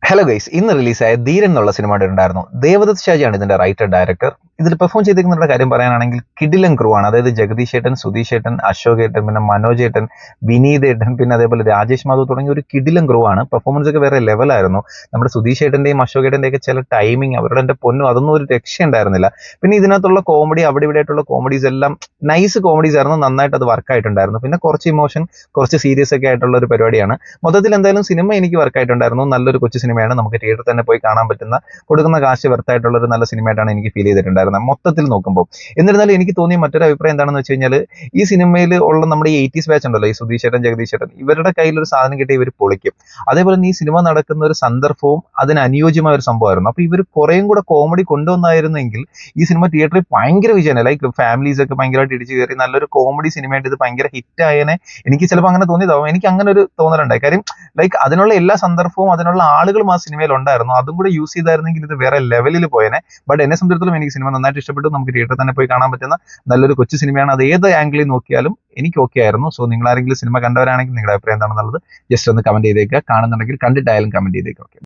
Hello guys, ഇന്ന് റിലീസായ ധീരൻ എന്നുള്ള സിനിമ ഉണ്ടായിരുന്നു. ദേവദത്ത് ഷാജിയാണ് ഇതിന്റെ റൈറ്റർ ഡയറക്ടർ. ഇതിൽ പെർഫോം ചെയ്തിരിക്കുന്നവരുടെ കാര്യം പറയാനാണെങ്കിൽ കിടിലൻ ക്രൂ ആണ്. അതായത് ജഗദീഷ് ഏട്ടൻ, സുധീഷ് ഏട്ടൻ, അശോക് ഏട്ടൻ, പിന്നെ മനോജ് ഏട്ടൻ, വിനീത് ഏട്ടൻ, പിന്നെ അതേപോലെ രാജേഷ് മാധവ് തുടങ്ങിയ ഒരു കിടിലൻ ക്രൂ ആണ്. പെർഫോമൻസ് ഒക്കെ വേറെ ലെവലായിരുന്നു. നമ്മുടെ സുധീഷ് ഏട്ടന്റെയും അശോക് ഏട്ടന്റെയും ഒക്കെ ചില ടൈമിങ്, അവരുടെ എന്റെ പൊന്നും, അതൊന്നും ഒരു രക്ഷയുണ്ടായിരുന്നില്ല. പിന്നെ ഇതിനകത്തുള്ള കോമഡി, അവിടെ ഇവിടെ ആയിട്ടുള്ള കോമഡീസ് എല്ലാം നൈസ് കോമഡീസ് ആയിരുന്നു. നന്നായിട്ട് അത് വർക്ക് ആയിട്ടുണ്ടായിരുന്നു. പിന്നെ കുറച്ച് ഇമോഷൻ, കുറച്ച് സീരിയസ് ഒക്കെ ആയിട്ടുള്ള ഒരു പരിപാടിയാണ്. മൊത്തത്തിൽ എന്തായാലും സിനിമ എനിക്ക് വർക്ക് ആയിട്ടുണ്ടായിരുന്നു. നല്ലൊരു കൊച്ചു സിനിമയാണ്. നമുക്ക് തിയേറ്ററിൽ തന്നെ പോയി കാണാൻ പറ്റുന്ന, കൊടുക്കുന്ന കാശ് വെർത്തായിട്ടുള്ള ഒരു നല്ല സിനിമയായിട്ടാണ് എനിക്ക് ഫീൽ ചെയ്തിട്ടുണ്ടായിരുന്നത് മൊത്തത്തിൽ നോക്കുമ്പോൾ. എന്നിരുന്നാലും എനിക്ക് തോന്നിയ മറ്റൊരു അഭിപ്രായം എന്താണെന്ന് വെച്ച് കഴിഞ്ഞാൽ, ഈ സിനിമയിൽ ഉള്ള നമ്മുടെ ഈ 80s ബാച്ച് ഉണ്ടല്ലോ, ഈ സുധീഷ് ഏട്ടൻ, ജഗദീഷ് ഏട്ടൻ, ഇവരുടെ കയ്യിൽ ഒരു സാധനം കിട്ടിയ ഇവർ പൊളിക്കും. അതേപോലെ തന്നെ ഈ സിനിമ നടക്കുന്ന ഒരു സന്ദർഭവും അതിന് അനുയോജ്യമായ ഒരു സംഭവമായിരുന്നു. അപ്പൊ ഇവർ കുറേയും കൂടെ കോമഡി കൊണ്ടുവന്നായിരുന്നെങ്കിൽ ഈ സിനിമ തിയേറ്ററിൽ ഭയങ്കര വിജയമാണ്. ലൈക്ക് ഫാമിലീസ് ഒക്കെ ഭയങ്കരമായിട്ട് ഇടിച്ചു കയറി നല്ലൊരു കോമഡി സിനിമയായിട്ട് ഇത് ഭയങ്കര ഹിറ്റ് ആയതിനെ എനിക്ക് ചിലപ്പോൾ അങ്ങനെ തോന്നിയതാവും. എനിക്ക് അങ്ങനെ ഒരു തോന്നലുണ്ടായി. കാര്യം ലൈക്ക് അതിനുള്ള എല്ലാ സന്ദർഭവും അതിനുള്ള ആളുകളും ആ സിനിമയിൽ ഉണ്ടായിരുന്നു. അതും കൂടെ യൂസ് ചെയ്തായിരുന്നെങ്കിൽ ഇത് വേറെ ലെവലിൽ പോയേനെ. ബട്ട് എന്നെ സംബന്ധിച്ചിടത്തോളം എനിക്ക് സിനിമ നന്നായിട്ട് ഇഷ്ടപ്പെട്ടു. നമുക്ക് തിയേറ്ററിൽ തന്നെ പോയി കാണാൻ പറ്റുന്ന നല്ലൊരു കൊച്ചു സിനിമയാണ്. അത് ഏത് ആംഗിളിൽ നോക്കിയാലും എനിക്ക് ഓക്കെ ആയിരുന്നു. സോ നിങ്ങൾ ആരെങ്കിലും സിനിമ കണ്ടവരാണെങ്കിൽ നിങ്ങളുടെ അഭിപ്രായം എന്താണെന്നുള്ളത് ജസ്റ്റ് ഒന്ന് കമന്റ് ചെയ്തേക്കുക. കാണുന്നുണ്ടെങ്കിൽ കണ്ടിട്ടായാലും കമന്റ് ചെയ്തേക്കുക. ഓക്കെ.